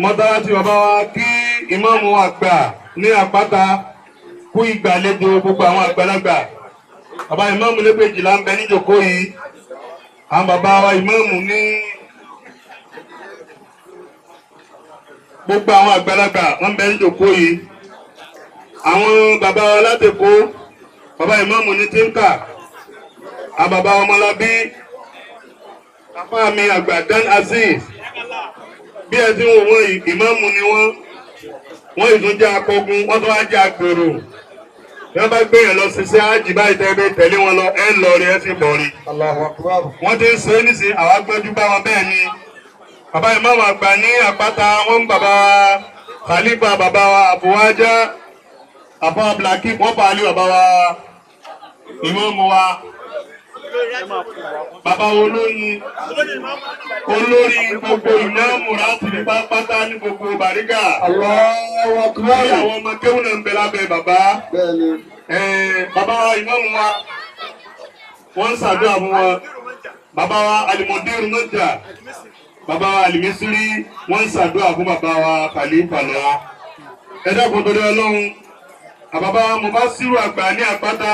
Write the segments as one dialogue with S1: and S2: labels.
S1: mọ́tàlá tí bàbá wa kí ìmáàmù àgbà ní àpáta kú ìgbàlejò gbogbo àwọn àgbàlagbà. Bàbá ìmáàmù lẹ́gbẹ̀jìlá ń bẹ níjókòó yìí. Àwọn bàbá wa ìmáàmù ní gbogbo àwọn àgbàlagbà wọ́n bẹ níjókòó yìí. Àwọn bàbá wa látẹ̀kọ́, bàbá ìmáàmù ní Tíńkà. Àwọn bàbá ọmọlábí, bàbá mi àgbà Dan Aziz. Bí ẹ ti ń wò wọ́n ìmáàmù ni wọ́n ìtúnjẹ́ akọgun, wọ́n tó wá jẹ́ agbèrò. Bí wọ́n bá gbé yẹn lọ ṣiṣẹ́ ájì báyìí tẹ̀lé wọn lọ, ẹ lọ rí ẹ sì bọ̀ rí. Wọ́n ti ń ṣe é nísìn àwa gbẹ́jú bá wọn bẹ́ẹ̀ ni. Bàbá ìmáàmù àgbà ní àpáta, wọ́n ń bàbá Khalifa, bàbá wa Àbúwájá, àbá Blaki, wọ́n bá alé bàbá wa ìmáàmù wa. Bàbá olóyin olórí gbogbo ìmáàmù láti ní pátá ní gbogbo Bàrígà. Àwọn ọmọ kéwù náà ń bẹ lábẹ́ bàbá. Bàbá ìmáàmù wa wọ́n ń ṣàdúrà fún wọn. Bàbá wa Alimọ̀dérù Mọ́jà, bàbá wa Alimisiri wọ́n ń ṣàdúrà fún bàbá wa Khalifa lọ. Ẹ dákun torí Ọlọ́run, àbàbá Mufasiru àgbà ní àpáta.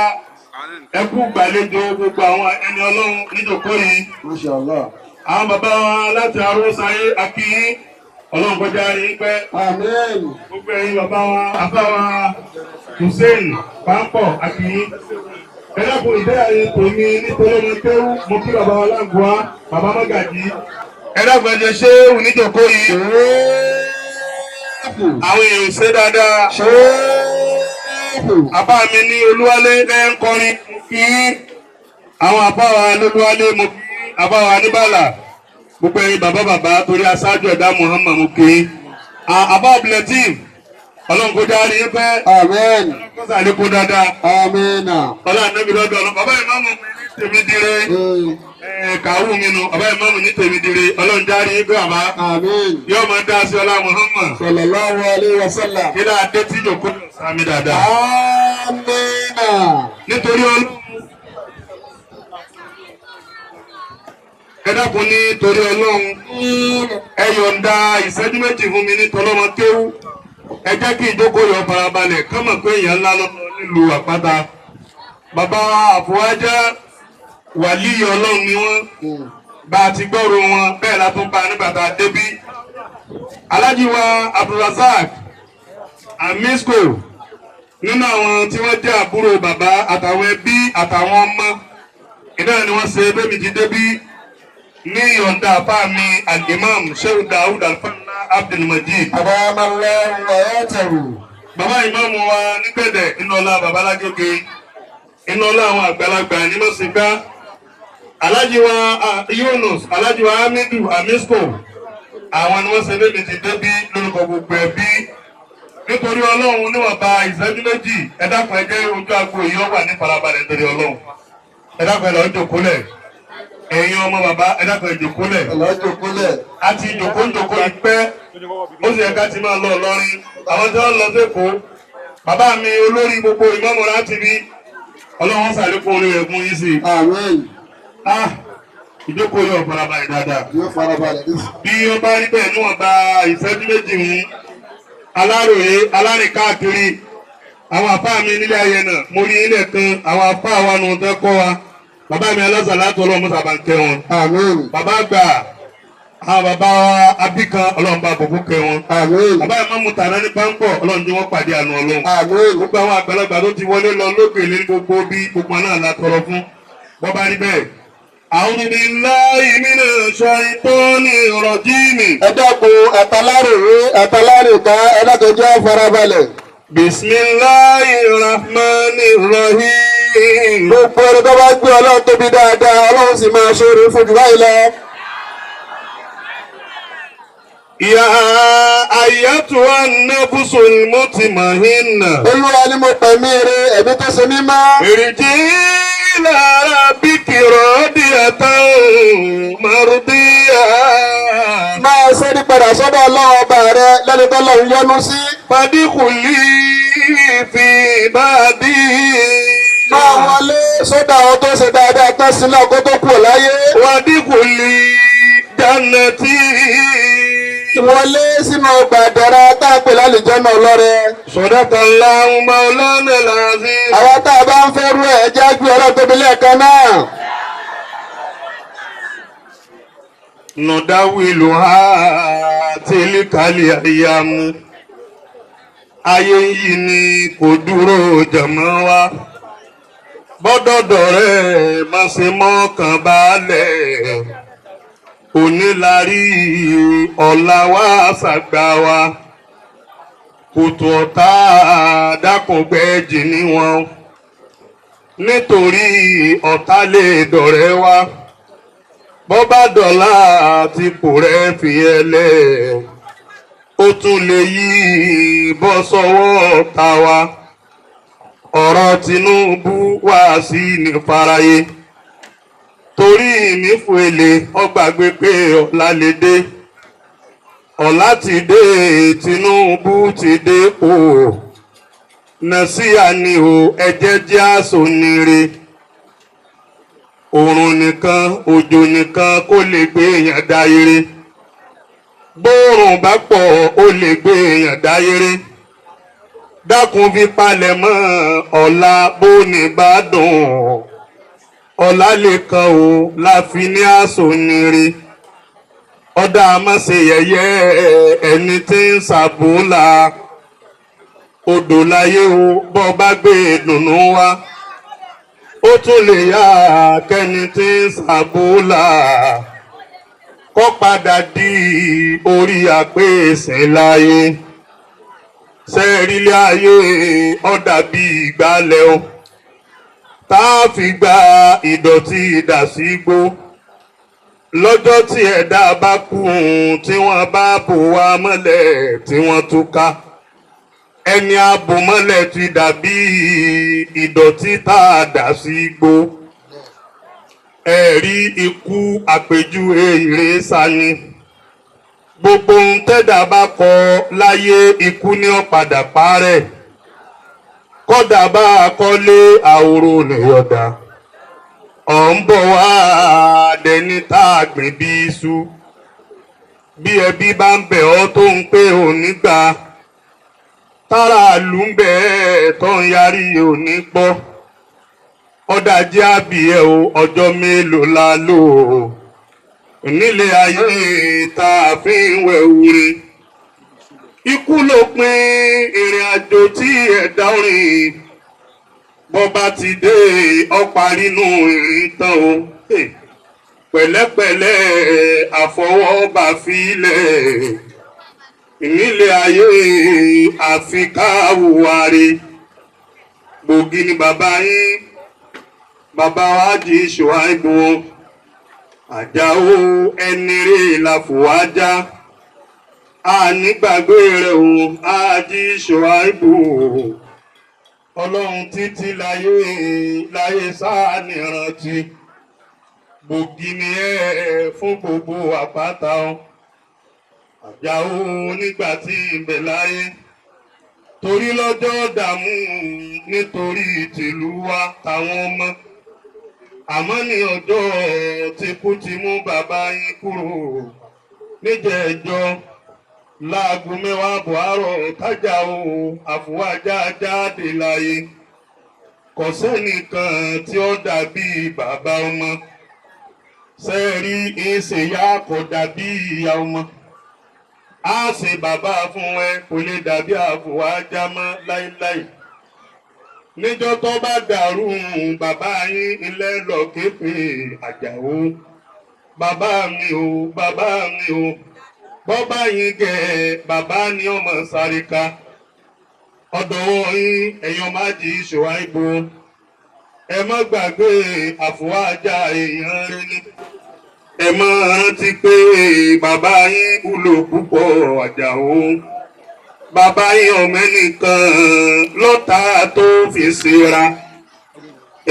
S1: Ẹ kú gbàlejò gbogbo àwọn ẹni Ọlọ́run níjókòó yìí. Mashallah. Àwọn bàbá wa láti Arósáyé akíyín, Ọlọ́run kọjá rí pẹ́. Àmín. Gbogbo ẹ̀yin bàbá wa, àfá wa Hussein Pámpọ̀ akíyín. Ẹ dákun ìdẹ́yàrí tòmí nítorí ọmọ kéwú, mo kí bàbá wa Láǹgùá, bàbá Mọ́gàjí. Ẹ dákun ẹjẹ ṣéwù níjókòó yìí. Àwọn èèyàn ṣe dáadáa. Àbá mi ní Olúwalé ẹ ń kọrin kí àwọn àbá wa lólúwalé mo kí àbá wa níbàlà gbogbo ẹ̀yin bàbá torí aṣáájú ẹ̀dá Muhammad mo kí àbá Abdulateef Ọlọ́run kó dárí yín pẹ́. Àmín. Ọlọ́run kó sàlékún dáadáa. Àmín. Ọlọ́run ànábì lọ́dọ̀ Ọlọ́run. Bàbá ìmáàmù mi ní tèmi dire. Kàwú mi nù. Bàbá ìmáàmù ní tèmi dire. Ọlọ́run dárí yín pẹ́ àbá. Àmín. Yóò máa dá sí ọlá Muhammad. Sallallahu alaihi wasallam. Kí láà dé tí yòókù sàmì dáadáa. Àmín. Nítorí Ọlọ́run. Ẹ dákun ní torí Ọlọ́run. Ẹ yọ̀ǹda ìṣẹ́jú méjì fún mi ní tọ́lọ́mọ kéwú. Ẹ jẹ́ kí ìjókòó yọ farabalẹ̀ ká mọ̀ pé èèyàn ńlá lọ́wọ́ nílùú àpáta. Bàbá Àfọwájá wàlí Ọlọ́run ni wọ́n. Bá a ti gbọ́rọ̀ wọn bẹ́ẹ̀ la tún bá a nígbà tá a débí. Alhaji wa Abdulrasaq Amisco nínú àwọn tí wọ́n jẹ́ àbúrò bàbá àtàwọn ẹbí àtàwọn ọmọ. Ìdáhùn ni wọ́n ṣe bébí ti débí ní ìyọ̀ǹda àfá mi al-Imam Sheikh Daud Al-Fanna Abdulmajid. Bàbá ìmáàmù wa nígbẹ̀dẹ̀ inú ọlá babalágége, inú ọlá àwọn àgbàlagbà ní Mọ́síká. Alhaji wa Yunus, Alhaji wa Hamidu Amisco, àwọn ni wọ́n ṣe bébí ti débí lórúkọ gbogbo ẹbí. Nítorí Ọlọ́run níwọ̀nba ìṣẹ́jú méjì, ẹ dákun ẹ jẹ́ ojú agbo ìyọ́ wà ní farabalẹ̀ nítorí Ọlọ́run. Ẹ dákun ẹ lọ jókòólẹ̀. Ẹ̀yin ọmọ bàbá ẹ dákun ẹ jókòólẹ̀. A ti jókòó ìpẹ́, ó sì yẹ ká ti máa lọ Ìlọrin. Àwọn tí wọ́n lọ sẹ́kọ̀ọ́, bàbá mi olórí gbogbo ìmáàmù láti rí. Ọlọ́run ṣàlékún orí rẹ̀ fún yín sí. Àmín. Ìjókòó yóò farabalẹ̀ dáadáa. Bí ó bá rí bẹ́ẹ̀ níwọ̀nba ìṣẹ́jú méjì mú, Aláròyé alárìn káàkiri, àwọn àfáà mi nílé ayé náà, mo rí ilẹ̀ kan, àwọn àfáà wa nù tẹ́ kọ́ wa. Bàbá mi alásàlátù Ọlọ́run mọ́sà bá ń kẹ́ wọn. Àmín. Bàbá àgbà, àwọn bàbá abíkan Ọlọ́run bá bòbú kẹ́ wọn. Àmín. Bàbá ìmáàmù tàná ní Páńpọ̀ Ọlọ́run tí wọ́n pàdé àánú Ọlọ́run. Àmín. Gbogbo àwọn àgbàlagbà tó ti wọlé lọ lókè lé gbogbo bí gbogbo náà la tọrọ fún. Bọ́ bá rí bẹ́ẹ̀. A'udhu billahi minash shaitonir rajim. Ẹ dákun àtàlárèká ẹlẹ́kẹjọ́ farabalẹ̀. Bismillahirrahmanirrahim. Gbogbo ẹni tó bá gbé Ọlọ́run tóbi dáadáa, Ọlọ́run sì máa ṣoore fún jù báyìí lọ. Ya ayyatuhan nafsul mutma'inna. Olúwa ni mo pẹ̀mí rẹ̀ ẹ̀mí tó ṣe mímọ́. Irji'i ila rabbiki radiyatan mardiyah. Máa ṣe ní padà sọ́dọ̀ Ọlọ́run ọba rẹ̀ lẹ́ni tó lọ́run yọ́nú sí. Fadkhuli fi ibadi. Máa wọlé sọ́dọ̀ àwọn tó ṣe dáadáa tán sílẹ̀ kó tó kú láyé. Wadkhuli jannati.
S2: wọlé sínú ọgbà àdàrà tá a pè lálùjọ́nà ọlọ́rẹ.
S1: Sadaqallahu Mawlana al-Azim.
S2: àwa tá a bá ń fẹ́ rú ẹ̀ já gbé ọlọ́tóbi lẹ́ẹ̀kan náà.
S1: Nudawiluha tilikali ayyamu. Ayé yìí ni kò dúró jàmọ́ wa. Bọ́dọ̀dọ̀ rẹ̀ má ṣe mọ́kàn balẹ̀. Onílárí ọ̀la wa ṣàgbà wa. Kòtò ọ̀tá dákùngbẹ́jì ní wọn. Nítorí ọ̀tá lè dọ̀rẹ́ wa. Bọ́bá dọ̀la tí kò rẹ̀ fi ẹlẹ́. Ó tún lè yí bọ́ sọ́wọ́ ta wa. Ọ̀rọ̀ Tinubu wá sí ní faraye. Torí ìmífòèlè ọgbàgbé pé ọ̀la lè dé. Ọ̀la ti dé, Tinubu ti dé o. Nàsíà ni o, ẹ̀jẹ̀ jẹ́ àsonire. Òrùn nìkan, òjò nìkan kó lè gbé èèyàn dáyéré. Bóòrùn bá pọ̀ ó lè gbé èèyàn dáyéré. Dákun fi palẹ̀ mọ́ ọ̀la bóni bá dùn. Ọ̀la lè kan o láfi ní àsonire. Ọ̀dà má ṣe yẹ̀yẹ́ ẹni tí ń ṣàbùlà. Odò láyé o bọ́ bá gbé dùnú wá. Ó tún lè yá kẹ́ni tí ń ṣàbùlà. Kọ́ padà di orí àpèsè láyé. Sẹ́ẹ̀rílé ayé ọ̀dà bí ìgbálẹ̀ o. Tá a fi gba ìdọ̀tí ìdàsígbó. Lọ́jọ́ tí ẹ̀dá bá kú tí wọ́n bá bò wá mọ́lẹ̀ tí wọ́n túká. Ẹni abò mọ́lẹ̀ ti dàbí ìdọ̀tí tá a dà sí igbó. Ẹ̀rí ikú àpèjúwe ìrẹsà ni. Gbogbo ohun tẹ́dà bá kọ láyé ikú ní ọ̀padà parẹ́. Kọ́dà bá kọ́lé àwòrò nìyọ̀dà. Ọ̀ ń bọ̀ wá dẹni tá a gbìn bí iṣu. Bí ẹbí bá ń bẹ̀ ọ́ tó ń pé òní gbà. Tára lù ń bẹ̀ ẹ́ tó ń yarí òní gbọ́. Ọ̀dà jẹ́ àbíyẹ̀ o ọjọ́ mélòó la lò ó. Nílé ayé tá a fi ń wẹ̀ wúre. Ikú ló pin ìrìn àjò tí ẹ̀dá rìn. Bọ́ba ti dé ọparí nù ìrìn tán o. Pẹ̀lẹ́pẹ̀lẹ́ àfọwọ́bà filẹ̀. Nílé ayé àfi ká hùwàre. Gbòógì ni bàbá yín. Bàbá wa jí Ṣùáìbù. Àjàó ẹni rè láfùwájá. Ànígbàgbé rẹ̀ o, Àjí Ṣùáìbù. Ọlọ́run títí láyé sáà nírántí. Gbòógì ni ẹ fún gbogbo àpáta o. Àjàó nígbà tí ń bẹ láyé. Torí lọ́jọ́ dààmú nítorí tìlú wa táwọn ọmọ. Àmọ́ ní ọjọ́ tí kú ti mú bàbá yín kúrò. Níjẹ̀ẹ́jọ́ láago 10 àbọ̀ àárọ̀ Tájàó Àfùwájá jáde láyé. Kò sẹ́nìkan tí ó dàbí bàbá ọmọ. Sẹ́ẹ̀rí ìṣèyá kò dàbí ìyá ọmọ. Á ṣe bàbá fún ẹ kò lè dàbí Àfùwájá mọ́ láíláí. Níjọ́ tó bá dàrú bàbá yín ilé lọ képe Àjàó. Bàbá mi o, bàbá mi o. Bọ́bá yín gẹ̀ bàbá ni ọmọ sáríka. Ọ̀dọ̀ yín ẹ̀yàn má jí Ṣùáìbù. Ẹ má gbàgbé Àfùwájá èèyàn rẹ ni. Ẹ má rántí pé bàbá yín wúlò púpọ̀ Àjàó. Bàbá yín ọ̀mẹ́nìkan lọ́ta tó fi ṣera.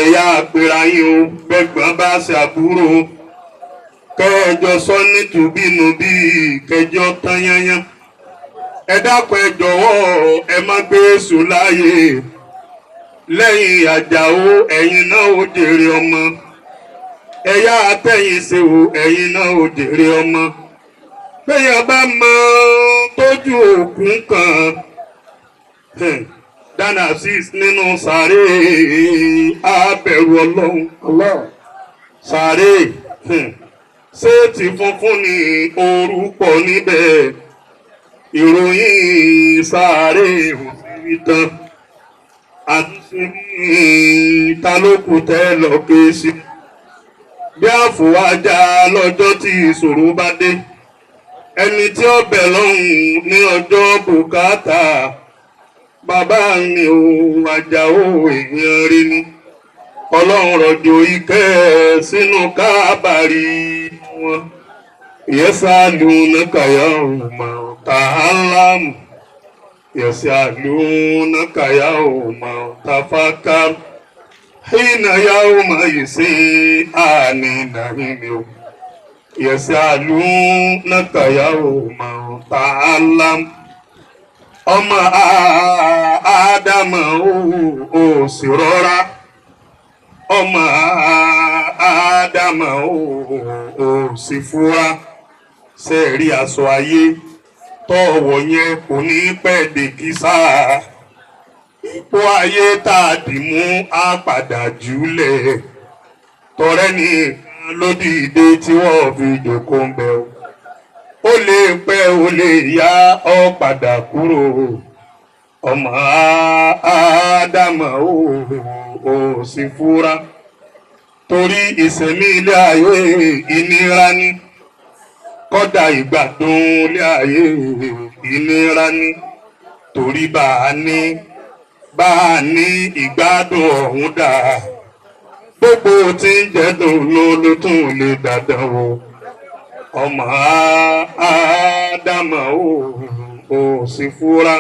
S1: Ẹ̀yà àpèrà yín o bẹ́gbọ́n bá ṣe àbúrò. Kẹjọ sọ ní tùbínùbí kẹjọ tán yányán. Ẹ dákun ẹ jọ̀wọ́ ẹ má gbé èṣù láàyè. Lẹ́yìn Àjàó ẹ̀yin náà ó jèrè ọmọ. Ẹ̀yà àtẹ̀yìn ṣe o ẹ̀yin náà ó jèrè ọmọ. bẹ́yàn bá mọ tójú òkun kan dáná sí nínú sàárè abẹ̀rù ọlọ́run sàárè ṣé ti funfun ní orúkọ níbẹ̀ ìròyìn sàárè òsì tán àtúnṣe ta ló kù tẹ́ lọ ké sí bí àfọwájà lọ́jọ́ tí ìṣòro bá dé ẹni tí ó bẹ̀ lọ́hùn ní ọjọ́ bùkátà bàbá mi ò Àjàó èèyàn rí ni ọlọ́run rọ̀jò ìkẹ́ sínú kábàárì wọn yasalunaka yawma ta'allamu yasalunaka yawma tafakkar hina yawma yus'ani nahimi yasalunaka yawma ta'allamu ọmọ Ádámà ó sì rọra ọmọ Ádámà ó sì fura ṣe rí aṣọ ayé tọ́wọ̀ yẹn kò ní pẹ́ dèkísà ipò ayé tá a dì mú á padà jùlẹ̀ tọrẹ nìkan ló dìde tí wọ́n fi jòkó ń bẹ̀ ó lè pẹ́ ó lè yá ọ padà kúrò ọmọ Ádámà ó sì fura torí ìṣẹ̀mí ilé ayé ìnira ni kódà ìgbádùn ilé ayé ìnira ni torí bá a ní ìgbádùn ọ̀hún dà gbogbo tí ń jẹ́ dùn ló tún lè dandan wò ọmọ Ádámà ó sì fura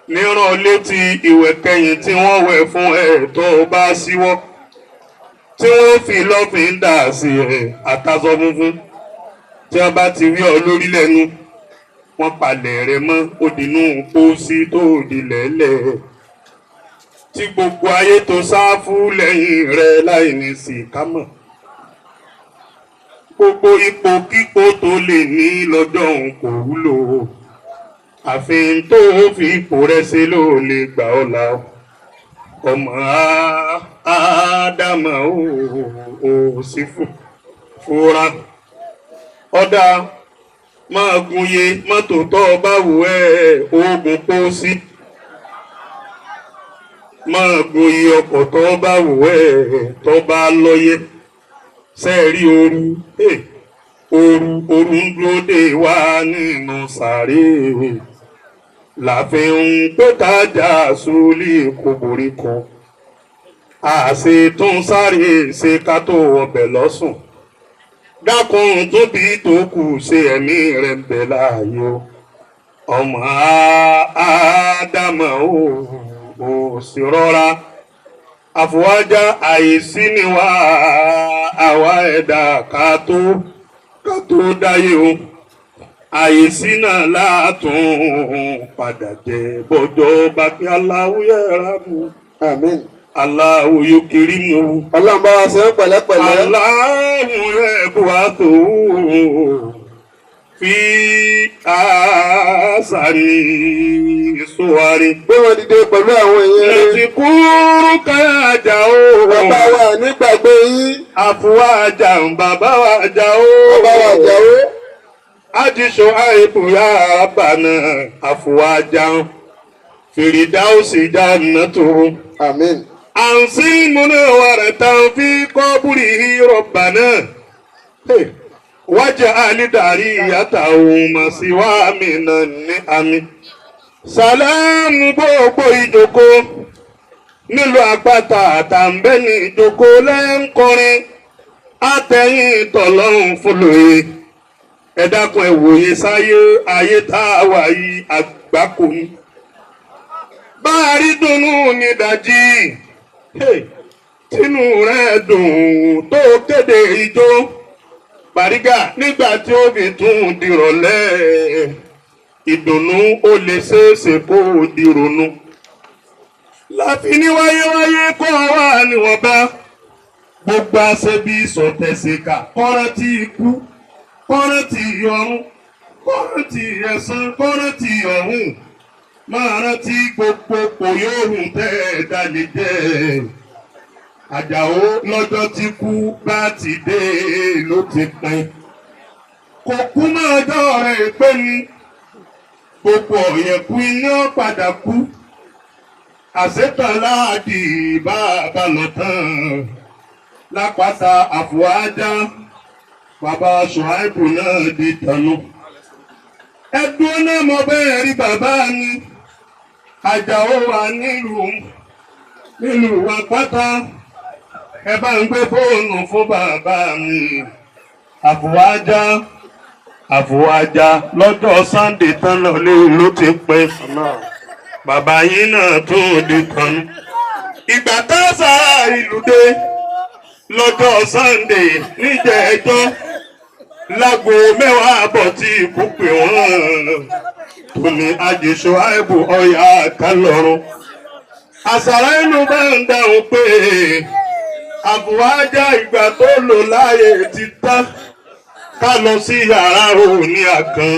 S1: níràn létí ìwẹ̀ kẹyìn tí wọ́n wẹ̀ fún tó bá síwọ́ tí wọ́n fi lọ́fíńdà sí àtàsọ funfun tí wọ́n bá ti rí ọ lórí lẹ́nu wọ́n palẹ̀ rẹ̀ mọ́ òdìnú pósí tó dilẹ̀lẹ̀ tí gbogbo ayé tó sáfù lẹ́yìn rẹ̀ láì ní sí kámọ̀ gbogbo ipò kíkó tó lè ní lọ́jọ́ òun kò wúlò àfihàn tó fi ipò rẹ̀ ṣe ló lè gbà ọ́ là ọmọ Ádámà ó sì fura ọ̀dà máa gunye mọ́tò tó bá wù ẹ́ oògùn pósí máa gunye ọkọ̀ tó bá wù ẹ́ tó bá lọ́yẹ́ sẹ́ẹ̀rí ooru ń dúró dè wá nínú sàárè láàfin tó tajà sólì kòbóríkọ àṣẹ tó ń sáré ṣe ká tó ọbẹ̀ lọ́sùn dákun tóbi tó kù ṣe ẹ̀mí rẹ̀ ń bẹ láàyè ọmọ Ádámà ó sì rọra àfọwájà àìsí ni wá àwa ẹ̀dá ká tó dáyé o àìsí náà látún padà jẹ bọ́jọ́ bá kí Allahu yarhamu àmín Allahu yukrimu ọlọ́run bá wa ṣe pẹ̀lẹ́pẹ̀lẹ́ Allahu yab'athu fi àṣàrí suwari. Bí wọ́n dìde pẹ̀lú àwọn èèyàn rẹ̀. Lẹ́tì kúrú káyàjà o. Bàbá wa nígbàgbé yín. Àfúwájà ń bàbá wa jà o. Bàbá wa jà o. Ajíṣọ àìbù yá àbànà àfúwájà ń. Fìrìdáùsì jannatu. Àmín. Àǹsí múná wàrà tán fi kọ́bùrì rabbana. Waj'al dariyatahum siwa minan ni'ami. Sàlámù gbogbo ìjòkó nílùú àpáta àtàǹbẹ́ ní ìjòkó lẹ́ńkọrin àtẹ̀yìn tọ̀lọ́hún fúlòye ẹ dákun ẹ wòye sáyé ayé tá a wà yìí àgbákò ní. bá a rí dunnú ní ìdajì tínú rẹ̀ dùn tó kéde ijó Bàrígà nígbà tí ó fi tún dìrọ̀lẹ́ ìdùnnú ó lè ṣeéṣe kó o dìrònú. láfi ní wáyéwáyé kó wà níwọ̀nba gbogbo aṣebi sọ̀tẹ̀sẹ̀ka kọ́rọ́ tí ikú kọ́rántì ọ̀run kọ́rántì ẹ̀san kọ́rántì ọ̀hún máa rántí gbogbo kò yóò hùn tẹ́ ẹ̀ dalẹ̀ jẹ́ Àjàó lọ́jọ́ tí kú bá ti dé ló ti pin kò kú mọ́ ọjọ́ rẹ̀ pé ní gbogbo ọ̀yẹ̀kú iná padà kú àṣetàláàdì bá a lọ tán lápáta àfọwájá bàbá Ṣùháìbù náà di tànú. Ẹdùn náà mo bẹ́ẹ̀ rí bàbá mi Àjàó wà nílùú wa pátá ẹ bá ń gbé fóònù fún bàbá mi àfọwájá lọ́jọ́ Sunday tán náà ló ti pẹ́ bàbá yín náà tó di tànú. Ìgbà tá a sára ìlú dé lọ́jọ́ Sunday níjẹ̀ẹ́jọ́ lágo 10:00 tí ikú pè wọ́n tó ní Hájì Ṣuaibu ọ̀yà kálọ̀run. Àṣàrà inú bá ń dáhùn pé àbúwájá ìgbà tó lò láàyè ti tán ká lọ sí yàrá òní àkàn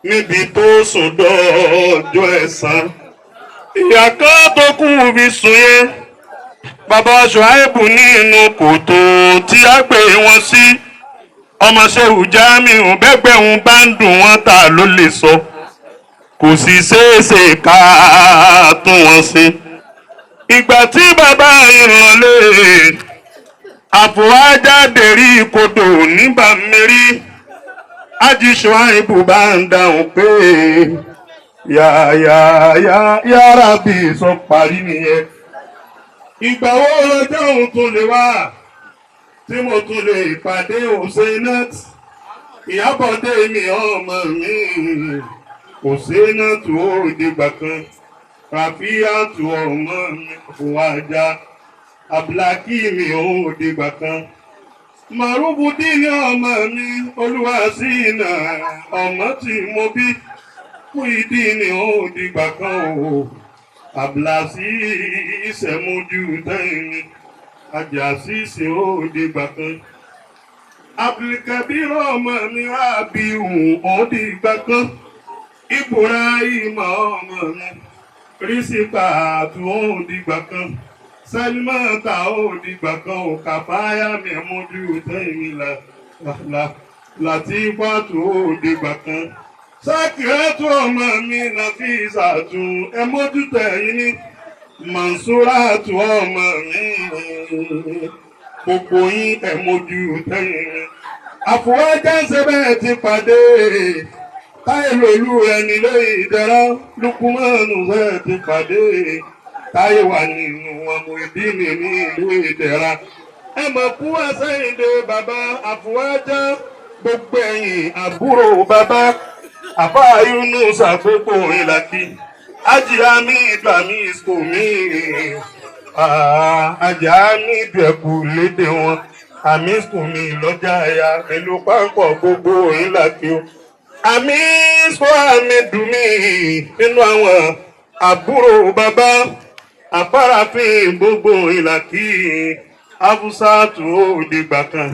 S1: níbi tó sùn dọ́jọ́ ẹ̀san. Ìyà kan tó kù fi sùn yẹn bàbá Ṣuaibu ní inú kòtò tí a gbé wọn sí ọmọ Ṣéhù Jámíù bẹ́gbẹ̀hún bá ń dùn wọ́n ta ló lè sọ kò sì ṣeéṣe ká tún wọn ṣe. Ìgbà tí bàbá ìrànlẹ́ àfọwájáde rí kodò nígbà mẹ́rí Hájì Ṣuaibu bá ń dáhùn pé yá Rábì sọ parí nìyẹn. Ìgbà wo lọ́jọ́ òun tún lè wá tí mo tún lè pàdé Huseinat Ìyábọ̀dé mi ọmọ mi Huseinat ó dìgbà kan Ràfíàtù ọmọ mi Fúwájá Abdulhakeem ó dìgbà kan Màrúbùdín ọmọ mi Olúwàsínà ọmọ tí mo bí Muyideen ó dìgbà kan o Àbùlàsí ìṣẹ̀mójú tẹ́yìn Àjàsísì ó dìgbà kan. Abdulkabir ọmọ mi Rábíù ó dìgbà kan. Ibrahim ọmọ mi Rísíkàtù ó dìgbà kan. Sálímátà ó dìgbà kan. Kàfáyà mẹ́mójú tẹ́yìn Látìfátù ó dìgbà kan. Sákìrátù ọmọ mi Nàfísàtù ẹ mójútó ẹ̀yin ní Mànsúrátù ọmọ mi gbogbo yín ẹ mójútó ẹ̀yin ní. Àfọwájá ṣe bẹ́ẹ̀ ti pàdé Táyélolú ẹni lóye Ìdẹ̀ra Lukumanu bẹ́ẹ̀ ti pàdé Táyé wà nínú ọmọ ìdílé ní ìlú Ìdẹ̀ra. Ẹ mọ̀ kú àsẹ́yìndé bàbá Àfọwájá gbogbo ẹ̀yìn àbúrò bàbá Àbá Yunus àgbégbò ìlàkí Hájì Hamidu Amisko mi Hájì Hamidu ẹ̀kú lédè wọn Amisko mi lọ́jà ẹ̀yà pẹ̀lú pápọ̀ gbogbo ìlàkí o Amisko Hamidu mi nínú àwọn àbúrò bàbá àfárafin gbogbo ìlàkí Afusatu ó dìgbà kan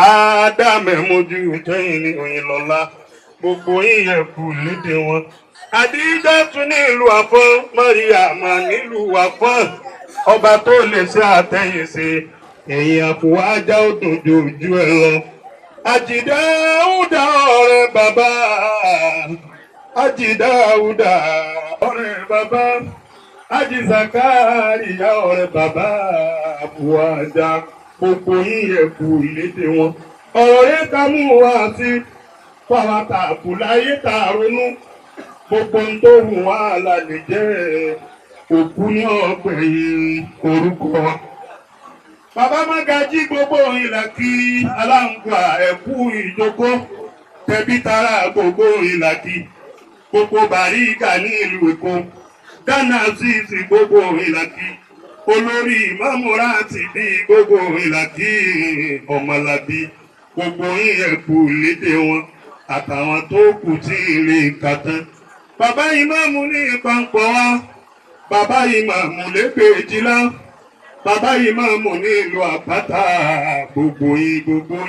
S1: Ádámẹ̀mójú tẹ́yìn ní Òyìnlọ́lá gbogbo ìyẹ̀kù lédè wọn. Àdíjà tún ní ìlú Àfọ́n, Màríyàmá nílùú Àfọ́n. Ọba tó lè ṣe àtẹ̀yìnṣe, ẹ̀yìn Àfọwájá ó dùn jòjú ẹ lọ. Hájì Dáúdà ọ̀rẹ́ bàbá. Hájì Dáúdà ọ̀rẹ́ bàbá. Hájì Zakariya ọ̀rẹ́ bàbá. Àfọwájá gbogbo ìyẹ̀kù lédè wọn. Ọ̀rọ̀ yẹn ká mú wa sí. Fáwa tààbù láyé tààrúnú gbogbo ń tó wù wá lálẹ́ jẹ́ òkú ní ọgbẹ̀yìn orúkọ wa. Bàbá Mágàjí gbogbo ìlàkí aláǹgbà ẹ̀kú ìjókòó tẹbí tará gbogbo ìlàkí gbogbo Bàrígà ní ìlú Èkó Ghana sísì gbogbo ìlàkí olórí Ìmámúra ti bí gbogbo ìlàkí Ọmọlábí gbogbo ìyẹ̀kú lédè wọn. Àtàwọn tó kù tí ilé ìkàtán. Bàbá ìmáàmù ní ìpàǹpọ̀ wa. Bàbá ìmáàmù lẹ́gbẹ̀ẹ́jìlá. Bàbá ìmáàmù ní ìlú Àpáta. Gbogbo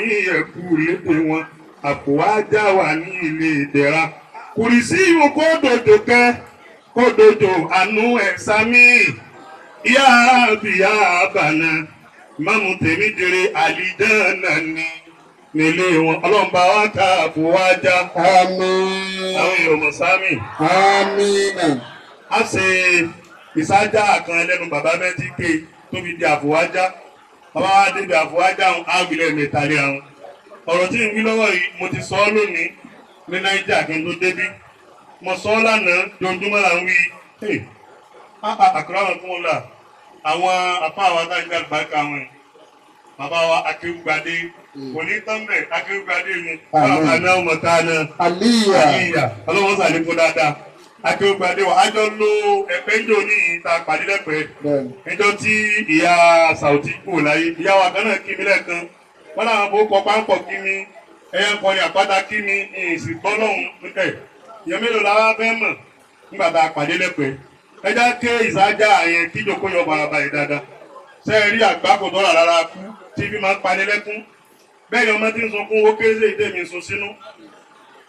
S1: yín ẹ̀kú lédè wọn. àfọwájà wà ní ilé ìdẹ̀ra kùrìsí ìwò kó dojo kẹ́ kó dojo àánú ẹ̀ sámi ìyá àbíyá àbànà ìmáàmù tèmi dèrè àlìjánnà ni nílé wọn ọlọ́mọba wa ká àfọwájà.
S2: Àmín.
S1: àwọn èèyàn mọ̀ sámi.
S2: Àmín.
S1: a ṣe ìsájà kan lẹ́nu bàbá mẹ́tí ké tóbi di àfọwájà bàbá wa débi àfọwájà àwìlẹ̀ mẹ́ta lé àwọn ọ̀rọ̀ tí ń wí lọ́wọ́ yìí mo ti sọ ọ́ lónìí ní nàìjíríà kí n tó débí mo sọ ọ́ lánàá jọjúmọ́ là ń wí àkùrọ̀ àwọn tó ń là àwọn apá àwọn adájọ́ àgbàkà wọn bàbá wa akéwùgbadé òní tọ́ḿbẹ̀ akéwùgbadé ni bàbá náà mọ̀ tá a náà àlíyà ọlọ́wọ́n sàlẹ̀ fún dáadáa akéwùgbadé wa àjọ lo ẹ̀pẹ́ ńjọ ní ìta pàdé lẹ́pẹ́ ẹjọ́ tí ìyá Saudi kù láyé ìyá wa kan náà kí mi lẹ́ẹ̀kan wọ́n làwọn bó kọ páńpọ̀ kí mi ẹ̀yà ń kọrin àpáta kí mi ìsìn gbọ́lọ́hún níbẹ̀ ìyẹn mélòó la wá fẹ́ mọ̀ nígbà tá a pàdé lẹ́pẹ́ ẹjá ké ìsájà àyẹn kí ìjòkó yọ baraba yìí dáadáa ṣe rí àgbákò tó rà rárá kú tí fi máa ń pani lẹ́kún bẹ́ẹ̀ ni ọmọ tí ń sunkún ó kéré sí ìdé mi ń sun sínú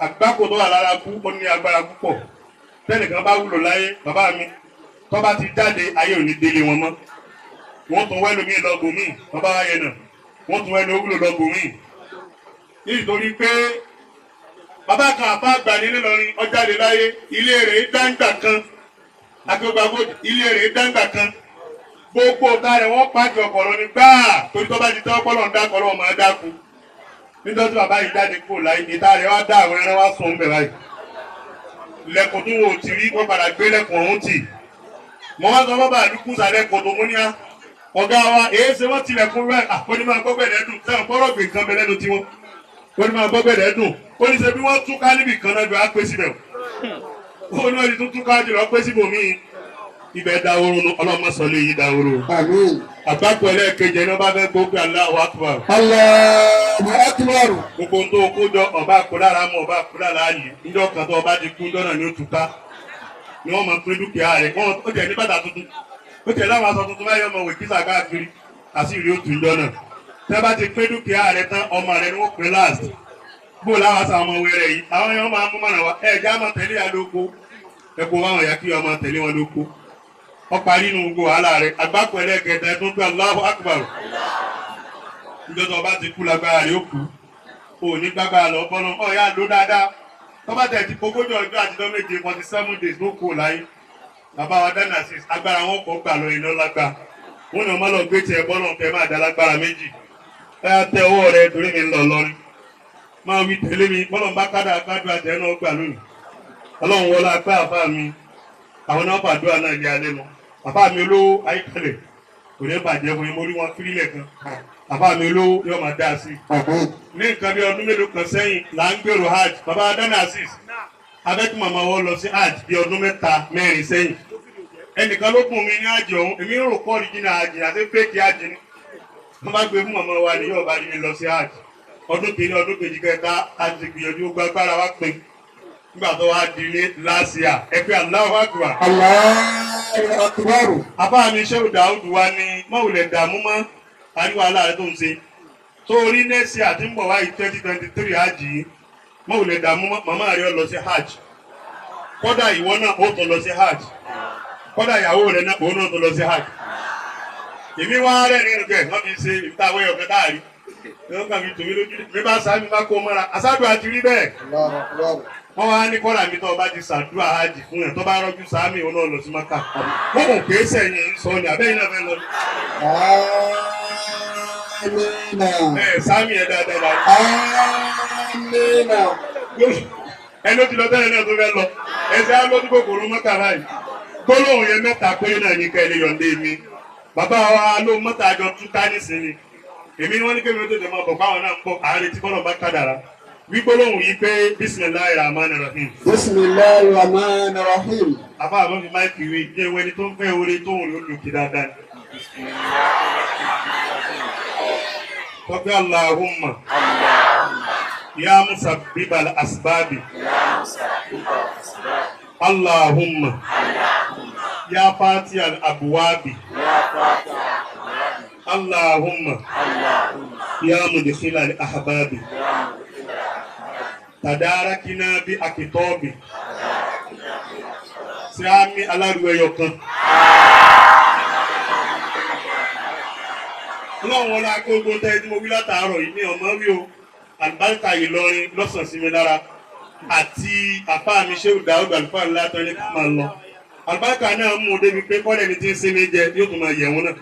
S1: àgbákò tó rà rárá kú ó ní agbára púpọ̀ tẹ́nìkan bá wúlò láyé bàbá mi tó bá ti jáde ayé ò ní délé wọn mọ́ wọ́n tún wẹ́lu mí lọ́gùn mí bàbá wa yẹn náà wọ́n tún wẹ́lu wúlò lọ́gùn mí nítorí pé bàbá kan àfa àgbà ní Ìlọrin ó jáde láyé ilé rẹ̀ dáńgbà kan akéwàgbọ́ ilé rẹ̀ dáńgbà kan gbogbo ọ̀tá rẹ̀ wọ́n pàjọ ọ̀pọ̀lọ́ ní gbáà torí tó bá ti tẹ́ ọpọlọ ń dákọ̀ lọ́wọ́ máa dákú nítorí tí bàbá yìí jáde kúrò láyé ìta rẹ̀ wá dá àwọn ẹran wá sùn ń bẹ̀ báyìí lẹ́kùn tó wò tí rí wọ́n padà gbé lẹ́kùn ọ̀hún tì mọ́ wá sọ bàbá àdúgbò sàlẹ̀kùn tó mú ní á ọ̀gá wa èyí ṣe wọ́n tilẹ̀kùn rẹ̀ àpọ́nìmọ̀ gbọ́gbẹ̀dẹ̀ sẹ́wọ̀n kọ́rọ̀ gbé nǹkan bẹ lẹ́nu tiwọn onímọ̀ gbọ́gbẹ̀dẹ̀ dùn ó ní ṣe bí wọ́n túká níbì kan náà bí wọ́n á pé síbẹ̀ ó ní wọ́n ti tún túká jùlọ pé síbòmíì ibẹ̀ dahoro nu ọlọ́mọ sọlé yìí dahoro. àgbàpọ̀ ẹlẹ́ẹ̀kejì ẹni wọ́n bá fẹ́ gbógbé Allahu Akbar.
S2: Allahu Akbar.
S1: gbogbo ohun tó kójọ ọba àkúdára mọ ọba àkúdára yìí níjọ́ kan tó ọba ti kú jọ́nà ní òtúká ni wọ́n máa pín dúkìá rẹ̀ wọ́n ó jẹ́ ní bàtà tuntun ó jẹ́ láwọn aṣọ tuntun báyọ̀ ọmọ wèkísà káàkiri àṣírí òtù jọ́nà tẹ́ bá ti pín dúkìá rẹ̀ tán ọmọ rẹ̀ ni wọ́n pín last bó láwọn aṣọ àwọn wẹrẹ yìí àwọn yẹn wọ́n máa mú mọ̀nà wa ẹ̀ẹ́dá máa tẹ̀lé àlóko ẹ̀kọ́ wọn yà kí ọmọ tẹ̀lé wọn lóko ọparí inú gbogbo wàhálà rẹ̀ àgbákò ẹlẹ́gẹ̀ẹ́ta ẹ̀tún pé Allahu Akbar ìjọba ọba ti kú lágbára rẹ̀ ó kú ò ní gbágbára lọ bọ́nà ọ̀yá ló dáadáa tọ́ba tẹ̀ ti kókójọ ọjọ́ àtijọ́ méje 47 days ló kú láyé bàbá wa dáná sí agbára wọn kọ́ gbà lọ iná lágbá wọn ni ọmọ lọ gbé tiẹ̀ bọ́nà kẹ́ máa dá lágbára méjì ẹ tẹ ọwọ́ rẹ torí mi ń lọ lọrin máa wí tẹ̀lé mi bọ́nà bá kádà gbádùn àtẹ náà gbà lónìí ọlọ́run wọlé apá àfáà mi àwọn náà fàdúrà náà ní alẹ́ lọ bàbá mi olówó ayíkalẹ̀ kò ní bàjẹ́ fún yín mo rí wọn fírílẹ̀ kan bàbá mi olówó yóò máa dá sí i ní nǹkan bí ọdún mélòó kan sẹ́yìn là ń gbèrò hajj bàbá adana asis abẹ́kí màmá wọn lọ sí hajj bí ọdún 3-4 sẹ́yìn ẹnìkan ló kún mi ní hajj ọ̀hún èmi ń rò kọ́ ọ̀rìjìnà hajj àti fẹ́ẹ̀kì hajj ni wọ́n bá gbé fún màmá wa ní yóò bá rí mi lọ sí hajj ọdún kìíní ọdún kejì kẹta hajj gbìyànjú gbàgbára wa pin nígbà tó wá di ní láṣìá ẹ pé Allahu Akbar.
S2: Allahu Akbar.
S1: Àbá mi Shehu Dáúdù wa ní mọ̀wùlẹ̀ dààmú mọ́ àríwá aláàrẹ tó ń ṣe. Tó orí nẹ́ẹ̀sì àti ń bọ̀ wáyé 2023 hajj yìí mọ̀wùlẹ̀ dààmú mọ́ màmá rẹ̀ lọ sí hajj. Kọ́dà ìwọ náà ó tó lọ sí hajj. Kọ́dà ìyàwó rẹ̀ náà òun náà tó lọ sí hajj. Èmi wá rẹ̀ nínú kẹ̀ wọ́n fi ṣe ìtawé ọ̀gá dáàrí. Wọ́n kàn fi tòmí lójú. Mi bá sá mi bá kó mọ́ra. Àṣàdùn àti rí bẹ́ẹ̀. Wọ́n wá ní kọ́lá mi tó ọba ti ṣàdúrà hajj fún ẹ̀ tó bá rọ́jú sáàmì òun náà lọ sí Mákà. Wọ́n kò pé sẹ́yìn sọ ni àbẹ́yìn náà fẹ́ lọ. Sáàmì ẹ̀ dáadáa. Ẹni ó ti lọ tẹ́lẹ̀ náà tó fẹ́ lọ. Ẹsẹ̀ á lójú kòkòrò Mákà báyìí. Gbólóhùn yẹn mẹ́ta péré náà ní kẹ́lẹ́ yọ̀ǹde mi. Bàbá wa ló mọ́ta àjọ túká nísìnyí. Èmi ni wọ́n ní kébí ó tètè máa bọ̀ báwọn náà ń bọ̀ àárẹ̀ tí bọ́lọ̀ bá kádàrá. Gbígbólóhùn yìí pé Bismillahir Rahmanir Rahim.
S2: Bismillahir Rahmanir Rahim.
S1: Àbá àbọ̀ fi máìkì wí jẹ́ ìwé ni tó ń fẹ́ oore tó ń lò lòkè dáadáa. Tọ́pẹ́ Allahumma. Ya musabbibal asbabi. Allahumma. Ya fatihal abwabi. Allahumma. Ya mudkhilal ahbabi. tàdárakínà bí akitọ́ọ̀bì sí àmì alárùú ẹyọ kan. Ọlọ́run wọlé agbógbó tẹ́ tí mo wí látàárọ̀ yìí ní ọmọ wí o àlùbáríkà Ìlọrin lọ́sàn sí mi lára àti àfáà mi ṣé òdà ọgbà àlùfáà ńlá tán ní ká máa lọ. Àlùbáríkà náà mú un débi pé kọ́lẹ̀ ní tí ń sinmi jẹ yóò tún máa yẹ̀ wọ́n náà.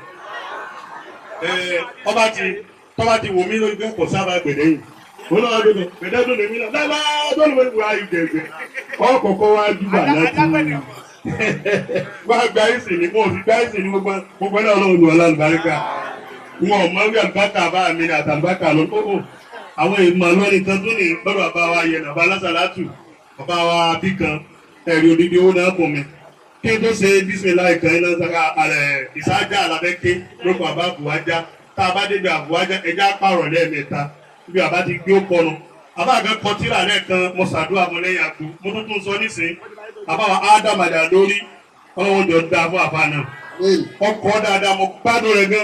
S1: Tọ́ba ti wò mí lórí pé kò sábà gbẹ̀dẹ̀ yìí. Ó náà gbẹ̀dẹ̀ gbẹ̀dẹ̀ lè mí náà. Lábá tó lè wá ayù gẹ̀gẹ̀. Ọkọ̀ọ̀kọ̀ wá júbà láti wá gba ìsìn ní mọ̀ fi gba ìsìn ní gbogbo náà lọ́wọ́ ní ọ̀la àlùbáríkà. Wọn ò mọ̀ wí àlùbáríkà bá mi ní àtàlùbáríkà lọ. Àwọn ìmọ̀ lórí kan tó ní gbọ́dọ̀ bàbá wa yẹn bàbá lásàlátù bàbá wa bí kan ẹ̀rí odidi owó náà kò mi. Kí n tó ṣe bísímìlá ìkànnì náà saka ìsájà alábẹ́ké lóko àbá àbúwájá tá a bá débi àbúwájá ẹja pààrọ̀ lẹ́ẹ̀mẹ́ta bí àbá ti gbé ó kọnu. Àbá àgbẹ̀ kọtíra lẹ́ẹ̀kan mo ṣàdúrà mọ́ lẹ́yìn àgbo mo tún tún sọ nísìnyí àbá wa ádámàdà lórí ọlọ́wọ́ jọ dáa fún àbá náà. Ọkọ̀ dáadáa mo gbádùn rẹ̀ gan